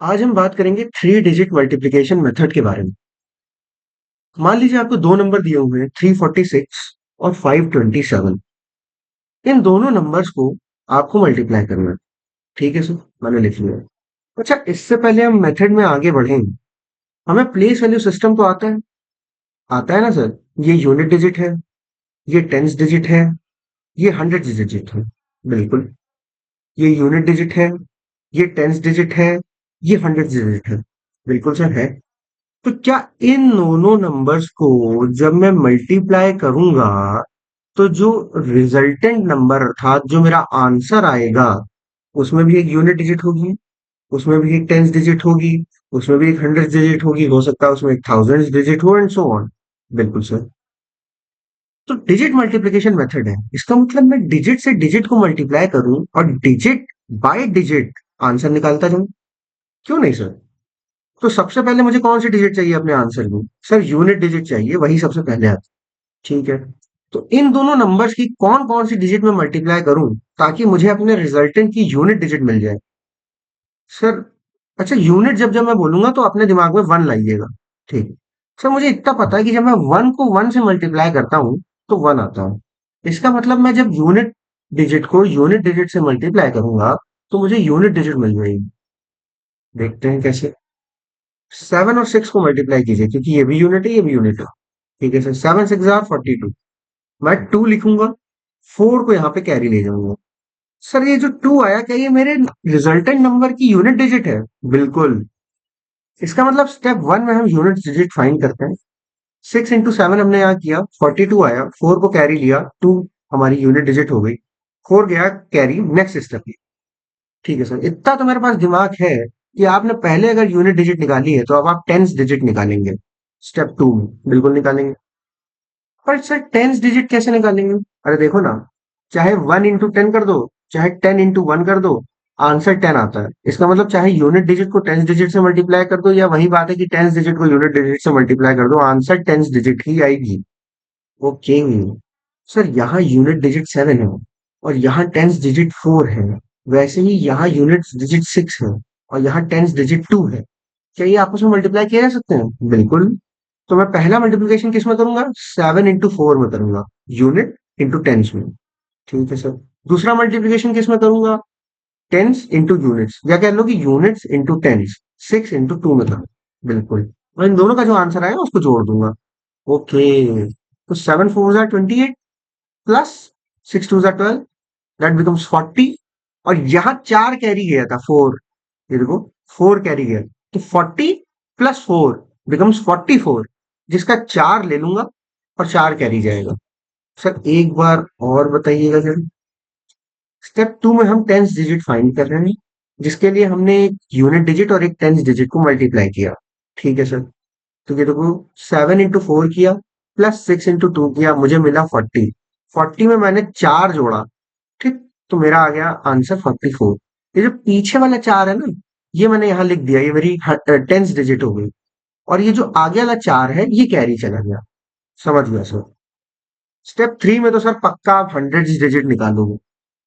आज हम बात करेंगे थ्री डिजिट मल्टीप्लिकेशन मेथड के बारे में। मान लीजिए आपको दो नंबर दिए हुए हैं 346 और 527। इन दोनों नंबर्स को आपको मल्टीप्लाई करना है। ठीक है सर, मैंने लिख लिया। अच्छा, इससे पहले हम मेथड में आगे बढ़ें, हमें प्लेस वैल्यू सिस्टम तो आता है ना सर। ये यूनिट डिजिट है, ये टेंस डिजिट है, ये हंड्रेड डिजिट है। बिल्कुल। ये यूनिट डिजिट है, ये टेंस डिजिट है, ये हंड्रेड डिजिट है। बिल्कुल सर है। तो क्या इन दोनों नंबर्स को जब मैं मल्टीप्लाई करूंगा तो जो रिजल्टेंट नंबर अर्थात जो मेरा आंसर आएगा उसमें भी एक यूनिट डिजिट होगी, उसमें भी एक टेंस डिजिट होगी, उसमें भी एक हंड्रेड डिजिट होगी, हो सकता है उसमें एक थाउजेंड डिजिट हो एंड सो ऑन। बिल्कुल सर। तो डिजिट मल्टीप्लिकेशन मेथड है, इसका मतलब मैं डिजिट से डिजिट को मल्टीप्लाई करूं और डिजिट बाय डिजिट आंसर निकालता जाऊं। क्यों नहीं सर? तो सबसे पहले मुझे कौन सी डिजिट चाहिए अपने आंसर में? सर यूनिट डिजिट चाहिए, वही सबसे पहले आता है। ठीक है। तो इन दोनों नंबर्स की कौन कौन सी डिजिट में मल्टीप्लाई करूं ताकि मुझे अपने रिजल्टेंट की यूनिट डिजिट मिल जाए? सर, अच्छा यूनिट जब जब मैं बोलूंगा तो अपने दिमाग में वन लाइएगा। ठीक। सर मुझे इतना पता है कि जब मैं वन को वन से मल्टीप्लाई करता हूं तो वन आता हूं। इसका मतलब मैं जब यूनिट डिजिट को यूनिट डिजिट से मल्टीप्लाई करूंगा तो मुझे यूनिट डिजिट मिल जाएगी। देखते हैं कैसे। सेवन और सिक्स को मल्टीप्लाई कीजिए क्योंकि ये भी यूनिट है, ये भी यूनिट है। ठीक है सर, सेवन सिक्स जार 42। मैं टू लिखूंगा, फोर को यहाँ पे कैरी ले जाऊंगा। सर ये जो टू आया, क्या ये मेरे रिजल्टेंट नंबर की यूनिट डिजिट है? बिल्कुल। इसका मतलब स्टेप वन में हम यूनिट डिजिट फाइंड करते हैं। सिक्स इंटू सेवन हमने यहाँ किया, 42 आया, फोर को कैरी लिया, टू हमारी यूनिट डिजिट हो गई, फोर गया कैरी, नेक्स्ट स्टेप। ठीक है सर, इतना तो मेरे पास दिमाग है कि आपने पहले अगर यूनिट डिजिट निकाली है तो अब आप टेंस डिजिट निकालेंगे स्टेप टू में। बिल्कुल निकालेंगे। पर सर टेंस डिजिट कैसे निकालेंगे? अरे देखो ना, चाहे वन इंटू टेन कर दो, चाहे टेन इंटू वन कर दो, आंसर टेन आता है। इसका मतलब चाहे यूनिट डिजिट को टेंस डिजिट से मल्टीप्लाई कर दो या वही बात है कि टेंस डिजिट को यूनिट डिजिट से मल्टीप्लाई कर दो, आंसर टेंस डिजिट ही आएगी। ओके। सर यहाँ यूनिट डिजिट सेवन है और यहाँ टेंस डिजिट फोर है। वैसे ही यहाँ यूनिट डिजिट सिक्स है और यहाँ टेंस डिजिट टू है। क्या ये आपस में मल्टीप्लाई किए जा सकते हैं? बिल्कुल। तो मैं पहला मल्टीप्लिकेशन किस में करूंगा? सेवन इंटू फोर में करूंगा, यूनिट इंटू टेंस में। ठीक है सर। दूसरा मल्टीप्लिकेशन किस में करूंगा? टेंस इंटू यूनिट्स, या कह लो कि units into tens, six into two में करूंगा। बिल्कुल। और इन दोनों का जो आंसर आएगा उसको जोड़ दूंगा। ओके। तो सेवन फोर जार 28 प्लस सिक्स टू जार 12, दैट बिकम्स 40। और यहाँ चार कैरी गया था, फोर। ये देखो, फोर कैरी गया, तो 40 प्लस फोर बिकम्स 44, जिसका चार ले लूंगा और चार कैरी जाएगा। सर एक बार और बताइएगा सर। स्टेप टू में हम टेंस डिजिट फाइंड कर रहे हैं, जिसके लिए हमने एक यूनिट डिजिट और एक टेंस डिजिट को मल्टीप्लाई किया। ठीक है सर। तो ये देखो, सेवन इंटू फोर किया प्लस सिक्स इंटू टू किया, मुझे मिला 40। 40 में मैंने चार जोड़ा। ठीक। तो मेरा आ गया आंसर 44। ये जो पीछे वाला चार है ना, ये मैंने यहाँ लिख दिया, ये मेरी टेंस डिजिट हो गई। और ये जो आगे वाला चार है ये कैरी चला गया। समझ गया सर। स्टेप थ्री में तो सर पक्का आप हंड्रेड डिजिट निकालोगे।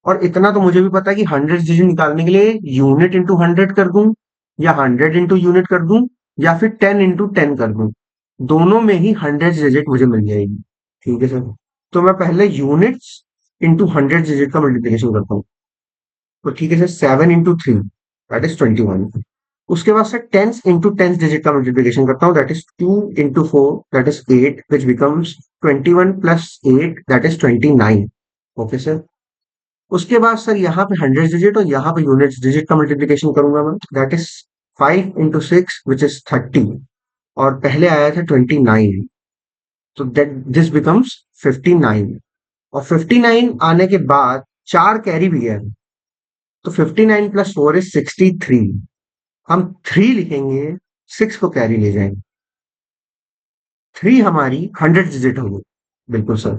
और इतना तो मुझे भी पता है कि हंड्रेड डिजिट निकालने के लिए यूनिट इंटू हंड्रेड कर दूं, या हंड्रेड इंटू यूनिट कर दूं, या फिर टेन इंटू टेन कर दूं, दोनों में ही हंड्रेड डिजिट मुझे मिल जाएगी। ठीक है सर। तो मैं पहले यूनिट्स इंटू हंड्रेड डिजिट का मल्टीप्लिकेशन करता हूँ। तो ठीक है sir, seven into three that is 21। उसके बाद से टेंस इंटू टेंस डिजिट का मल्टीप्लिकेशन करता हूँ, that is two into four that is eight, which becomes 21 plus eight that is 29। Okay sir. उसके बाद सर यहाँ पे हंड्रेड डिजिट और यहाँ पे यूनिट्स डिजिट का मल्टीप्लिकेशन करूंगा मैं, that is five into six which is 30। और पहले आया था 29, तो दैट दिस बिकम्स 59। और 59 आने के बाद चार कैरी भी है, तो 59 प्लस फोर इज 63। हम थ्री लिखेंगे, सिक्स को कैरी ले जाएंगे, थ्री हमारी हंड्रेड डिजिट होगी। बिल्कुल सर।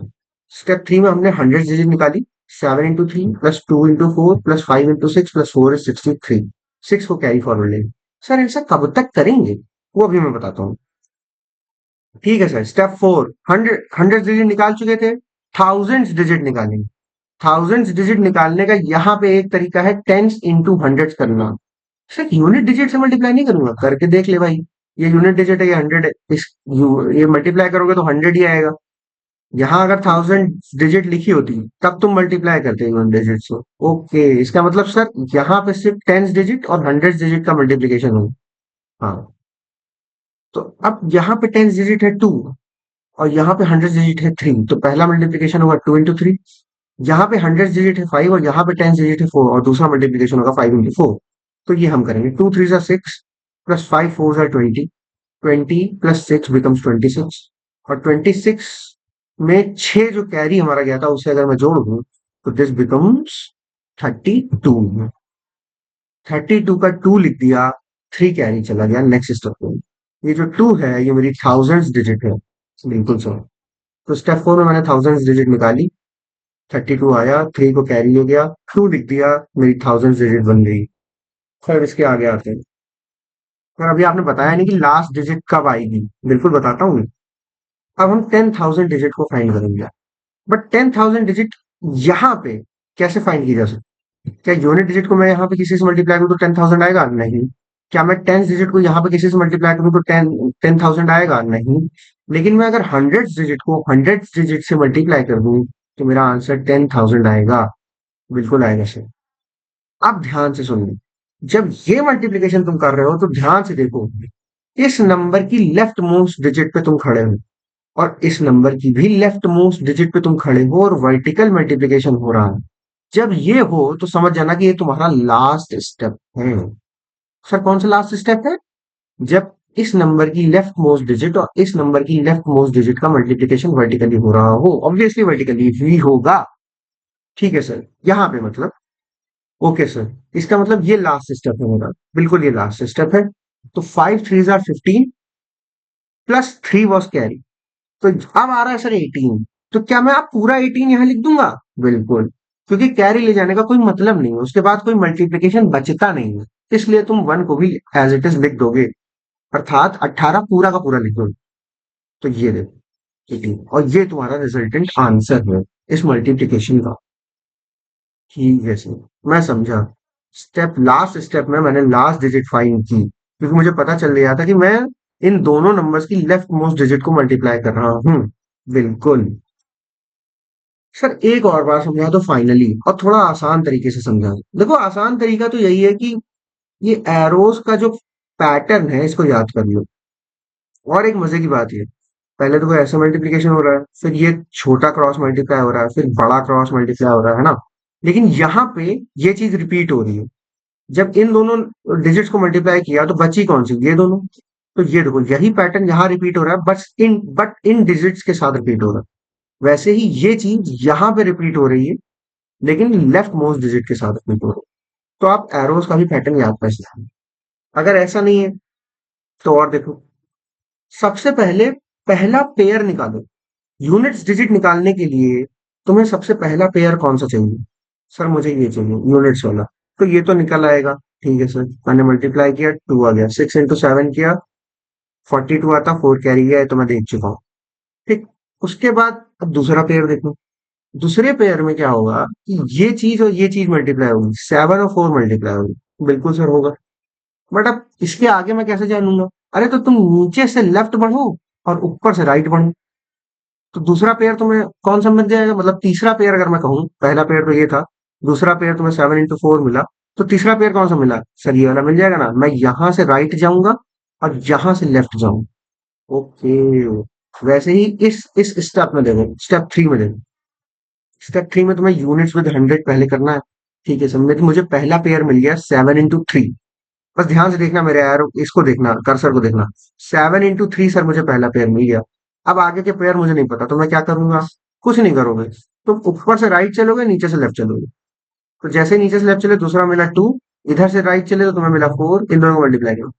स्टेप थ्री में हमने हंड्रेड डिजिट निकाली, seven into three plus two into four plus five into six plus four is 63। Six को कैरी फॉरवर्ड लेंगे। सर ऐसा कब तक करेंगे वो अभी मैं बताता हूँ। ठीक है sir. Step four, hundred hundred digit निकाल चुके थे, थाउजेंड्स डिजिट निकालेंगे। थाउजेंड्स डिजिट निकालने का यहाँ पे एक तरीका है, टेंस इंटू हंड्रेड करना। सर यूनिट डिजिट से मल्टीप्लाई नहीं करूंगा, करके देख ले भाई। ये यूनिट डिजिट है, ये 100 है, ये मल्टीप्लाई करोगे तो 100 ही आएगा। यहाँ अगर 1000 डिजिट लिखी होती तब तुम मल्टीप्लाई करते यूनिट डिजिट से। ओके, इसका मतलब सर यहाँ पे सिर्फ टेंस डिजिट और हंड्रेड डिजिट का मल्टीप्लीकेशन हो। हाँ, तो अब यहाँ पे टेंस डिजिट है 2 और यहाँ पे हंड्रेड डिजिट है 3, तो पहला मल्टीप्लीकेशन होगा 2 into 3। यहाँ पे हंड्रेड डिजिट है 5 और यहाँ पे टेंस डिजिट है 4 और दूसरा मल्टीप्लीकेशन होगा 5 into 4। तो ये हम करेंगे, 2 3 6 प्लस 5 4 20, 20 + 6 becomes 26, और 26 में 6 जो कैरी हमारा गया था उसे अगर मैं जोड़ दूं तो दिस बिकम्स 32। 32 का 2 लिख दिया, 3 कैरी चला गया नेक्स्ट स्टेप में। ये जो 2 है ये मेरी थाउजेंड्स डिजिट है, बिल्कुल सर। तो स्टेप 4 में मैंने थाउजेंड्स डिजिट निकाली, 32 आया, 3 को कैरी हो गया, 2 लिख दिया, मेरी थाउजेंड्स डिजिट बन गई। फिर इसके आगे आते हैं। और अभी आपने बताया नहीं कि लास्ट डिजिट कब आएगी, बिल्कुल बताता हूँ। अब हम 10,000 डिजिट को फाइंड करेंगे, बट 10,000 डिजिट यहाँ पे कैसे फाइंड की जा सकती? क्या यूनिट डिजिट को मैं यहाँ पे किसी से मल्टीप्लाई करूँ तो 10,000 आएगा? नहीं। क्या मैं टेंस डिजिट को यहाँ पे किसी से मल्टीप्लाई करूँ तो 10,000 आएगा? नहीं। लेकिन मैं अगर हंड्रेड डिजिट को हंड्रेड डिजिट से मल्टीप्लाई कर दूं तो मेरा आंसर 10,000 आएगा, बिल्कुल आएगा सर। अब ध्यान से सुनिए, जब ये मल्टीप्लिकेशन तुम कर रहे हो तो ध्यान से देखो, इस नंबर की लेफ्ट मोस्ट डिजिट पे तुम खड़े हो और इस नंबर की भी लेफ्ट मोस्ट डिजिट पे तुम खड़े हो और वर्टिकल मल्टीप्लिकेशन हो रहा है। जब ये हो तो समझ जाना कि ये तुम्हारा लास्ट स्टेप है। सर कौन सा लास्ट स्टेप है? जब इस नंबर की लेफ्ट मोस्ट डिजिट और इस नंबर की लेफ्ट मोस्ट डिजिट का मल्टीप्लिकेशन वर्टिकली हो रहा हो, ऑब्वियसली वर्टिकली ही होगा। ठीक है सर, यहाँ पे मतलब ओके सर, इसका मतलब ये लास्ट स्टेप है मेरा, बिल्कुल ये लास्ट स्टेप है। तो 5 3 15 प्लस 3 वॉज कैरी, तो अब आ रहा है सर 18। तो क्या मैं आप पूरा 18 यहाँ लिख दूंगा? बिल्कुल, क्योंकि कैरी ले जाने का कोई मतलब नहीं है, उसके बाद कोई मल्टीप्लिकेशन बचता नहीं है, इसलिए तुम 1 को भी एज इट इज लिख दोगे, अर्थात 18 पूरा का पूरा लिख दोगे। तो ये देखो 18, और ये तुम्हारा रिजल्टेंट आंसर है इस मल्टीप्लिकेशन का। ठीक है सर, मैं समझा। स्टेप लास्ट स्टेप में मैंने लास्ट डिजिट फाइंड की क्योंकि मुझे पता चल गया था कि मैं इन दोनों नंबर्स की लेफ्ट मोस्ट डिजिट को मल्टीप्लाई कर रहा हूँ। बिल्कुल सर, एक और बार समझा दो फाइनली, और थोड़ा आसान तरीके से समझा दो। देखो आसान तरीका तो यही है कि ये एरोस का जो पैटर्न है इसको याद कर लो। और एक मजे की बात ये, पहले तो कोई ऐसा मल्टीप्लिकेशन हो रहा है, फिर ये छोटा क्रॉस मल्टीप्लाई हो रहा है, फिर बड़ा क्रॉस मल्टीप्लाई हो रहा है ना। लेकिन यहाँ पे ये चीज रिपीट हो रही है। जब इन दोनों डिजिट्स को मल्टीप्लाई किया तो बची कौन सी? ये दोनों। तो ये देखो यही पैटर्न यहाँ रिपीट हो रहा है, बट इन डिजिट्स के साथ रिपीट हो रहा है। वैसे ही ये चीज यहाँ पे रिपीट हो रही है, लेकिन लेफ्ट मोस्ट डिजिट के साथ रिपीट हो रहा है। तो आप एरोस का भी पैटर्न याद कर सकते हैं। अगर ऐसा नहीं है तो और देखो, सबसे पहले पहला पेयर निकालो। यूनिट्स डिजिट निकालने के लिए तुम्हें सबसे पहला पेयर कौन सा चाहिए? सर मुझे ये चाहिए यूनिट्स वाला। तो ये तो निकल आएगा, ठीक है सर, मैंने मल्टीप्लाई किया 2 आ गया, 6 into 7 किया 42 आता, 4 कैरी गया है, तो मैं देख चुका हूँ। ठीक, उसके बाद अब दूसरा पेयर देखो। दूसरे पेयर में क्या होगा कि ये चीज और ये चीज मल्टीप्लाई होगी, 7 और 4 मल्टीप्लाई होगी। बिल्कुल सर होगा। बट अब इसके आगे मैं कैसे जानूंगा? अरे तो तुम नीचे से लेफ्ट बढ़ो और ऊपर से राइट बढ़ो। तो दूसरा पेयर तुम्हें कौन सा मिल जाएगा? मतलब तीसरा पेयर अगर मैं कहूँ, पहला पेयर तो ये था, दूसरा पेयर तुम्हें 7 into 4 मिला, तो तीसरा पेयर कौन सा मिला? सर ये वाला मिल जाएगा ना। मैं यहाँ से राइट जाऊंगा और यहाँ से लेफ्ट जाऊंगा। ओके, वैसे ही इस स्टेप में देखो, स्टेप 3 में देखो। स्टेप 3 में तुम्हें यूनिट्स विद 100 पहले करना है। ठीक है सर, मुझे पहला पेयर मिल गया 7 into 3। बस ध्यान से देखना, मेरे एरो इसको देखना, कर्सर को देखना। 7 into 3 सर मुझे पहला पेयर मिल गया। अब आगे के पेयर मुझे नहीं पता, तो मैं क्या करूंगा? कुछ नहीं करोगे, तुम ऊपर से राइट चलोगे, नीचे से लेफ्ट चलोगे। तो जैसे ही नीचे से लेफ्ट चले दूसरा मिला 2, इधर से राइट चले तो तुम्हें मिला 4, इन दोनों को मल्टीप्लाई करो।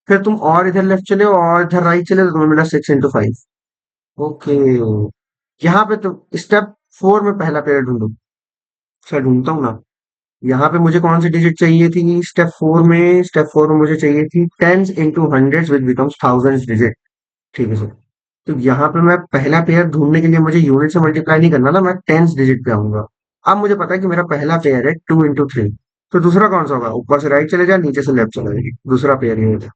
फिर तुम और इधर लेफ्ट चले और इधर राइट चले तो तुम्हें मिला 6 into 5। ओके, यहाँ पे तो स्टेप 4 में पहला पेयर ढूंढो। सर ढूंढता हूँ ना। यहाँ पे मुझे कौन सी डिजिट चाहिए थी स्टेप 4 में? स्टेप 4 में मुझे चाहिए थी tens into hundreds which becomes thousands digit. ठीक है सर, तो यहाँ पे मैं पहला पेयर ढूंढने के लिए मुझे यूनिट से मल्टीप्लाई नहीं करना ना, मैं टेंस डिजिट पे आऊंगा। अब मुझे पता है कि मेरा पहला पेयर है 2 into 3, तो दूसरा कौन सा होगा? ऊपर से राइट चले जाए, नीचे से लेफ्ट चले जाए, दूसरा पेयर ये होगा।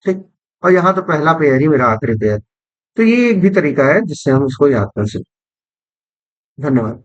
ठीक। और यहाँ तो पहला पेयर ही मेरा आखिरी पेयर। तो ये एक भी तरीका है जिससे हम इसको याद कर सकते। धन्यवाद।